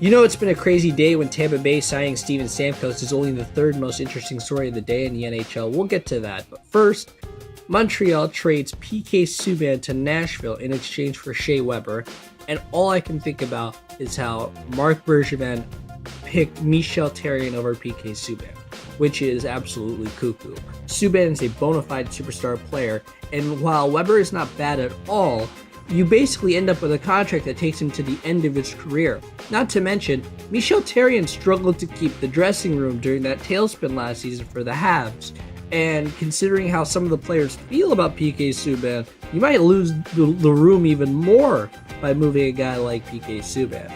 You know, it's been a crazy day when Tampa Bay signing Steven Stamkos is only the third most interesting story of the day in the NHL. We'll get to that. But first, Montreal trades PK Subban to Nashville in exchange for Shea. And all I can think about is how Marc Bergevin picked Michel Therrien over PK Subban, which is absolutely cuckoo. Subban is a bona fide superstar player, and while Weber is not bad at all, you basically end up with a contract that takes him to the end of his career. Not to mention, Michel Therrien struggled to keep the dressing room during that tailspin last season for the Habs. And considering how some of the players feel about PK Subban, you might lose the room even more by moving a guy like PK Subban.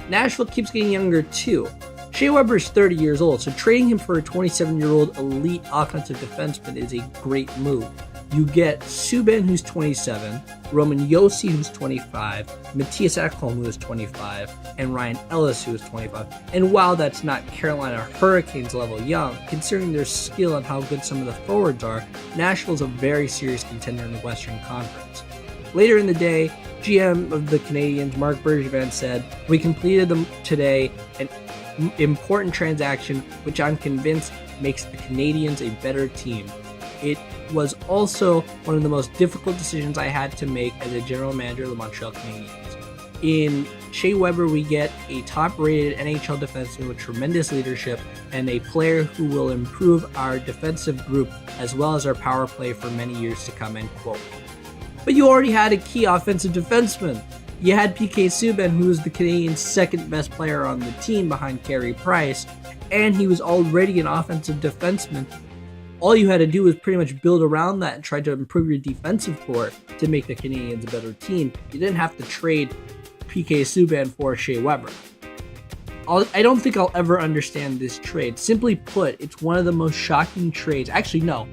Nashville keeps getting younger too. Shea is 30 years old, so trading him for a 27-year-old elite offensive defenseman is a great move. You get Subban, who's 27, Roman Josi, who's 25, Mattias Ekholm, who is 25, and Ryan Ellis, who is 25. And while that's not Carolina Hurricanes level young, considering their skill and how good some of the forwards are, Nashville's a very serious contender in the Western Conference. Later in the day, GM of the Canadiens, Marc Bergevin, said, "We completed them today, an important transaction which I'm convinced makes the Canadiens a better team. It was also one of the most difficult decisions I had to make as a general manager of the Montreal Canadiens. In Shea, we get a top-rated NHL defenseman with tremendous leadership and a player who will improve our defensive group as well as our power play for many years to come," end quote. But you already had a key offensive defenseman. You had PK Subban, who was the Canadiens' second best player on the team behind Carey Price, and he was already an offensive defenseman. All you had to do was pretty much build around that and try to improve your defensive core to make the Canadiens a better team. You didn't have to trade PK Subban for Shea. I don't think I'll ever understand this trade. Simply put, it's one of the most shocking trades. Actually, no,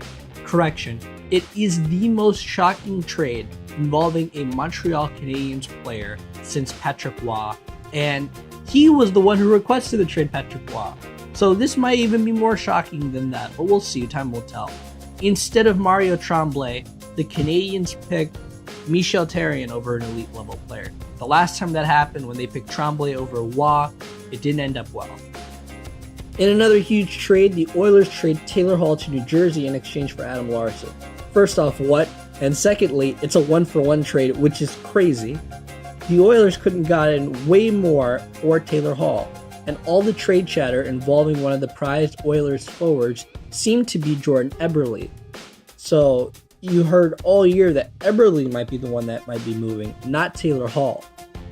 correction. It is the most shocking trade involving a Montreal Canadiens player since Patrick Roy, and he was the one who requested the trade, Patrick Roy. So this might even be more shocking than that, but we'll see. Time will tell. Instead of Mario Tremblay, the Canadiens picked Michel Therrien over an elite level player. The last time that happened, when they picked Tremblay over Roy, it didn't end up well. In another huge trade, the Oilers trade Taylor Hall to New Jersey in exchange for Adam Larsson. First off, what? And secondly, it's a one-for-one trade, which is crazy. The Oilers couldn't have gotten way more for Taylor Hall, and all the trade chatter involving one of the prized Oilers forwards seemed to be Jordan Eberle. So you heard all year that Eberle might be the one that might be moving, not Taylor Hall.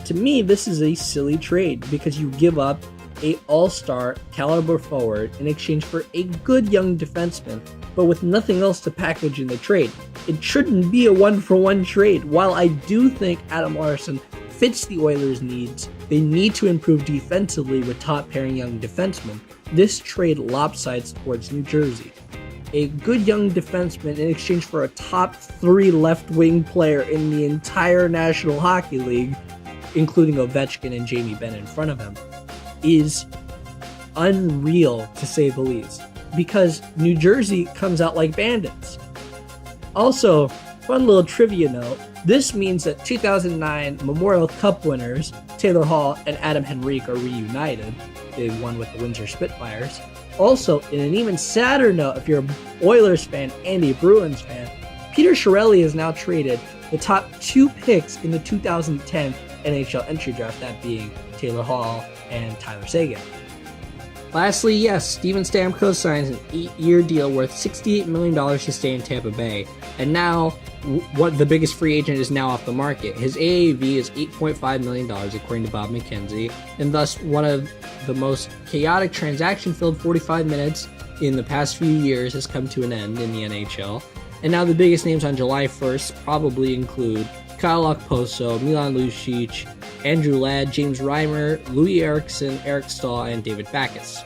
To me, this is a silly trade because you give up a all-star caliber forward in exchange for a good young defenseman, but with nothing else to package in the trade. It shouldn't be a one-for-one trade. While I do think Adam Larsson fits the Oilers' needs, they need to improve defensively with top-pairing young defensemen. This trade lopsides towards New Jersey. A good young defenseman in exchange for a top 3 left-wing player in the entire National Hockey League, including Ovechkin and Jamie Benn in front of him, is unreal, to say the least, because New Jersey comes out like bandits. Also, fun little trivia note, this means that 2009 Memorial Cup winners Taylor Hall and Adam Henrique are reunited. They won with the Windsor Spitfires. Also, in an even sadder note, if you're an Oilers fan and a Bruins fan, Peter Chiarelli has now traded the top 2 picks in the 2010 NHL entry draft, that being Taylor Hall and Tyler Seguin. Lastly, yes, Steven Stamkos signs an 8-year deal worth $68 million to stay in Tampa Bay. And now, what the biggest free agent is now off the market. His AAV is $8.5 million, according to Bob McKenzie, and thus one of the most chaotic transaction-filled 45 minutes in the past few years has come to an end in the NHL. And now the biggest names on July 1st probably include Kyle Okposo, Milan Lucic, Andrew Ladd, James Reimer, Louis Eriksson, Eric Stahl, and David Backes.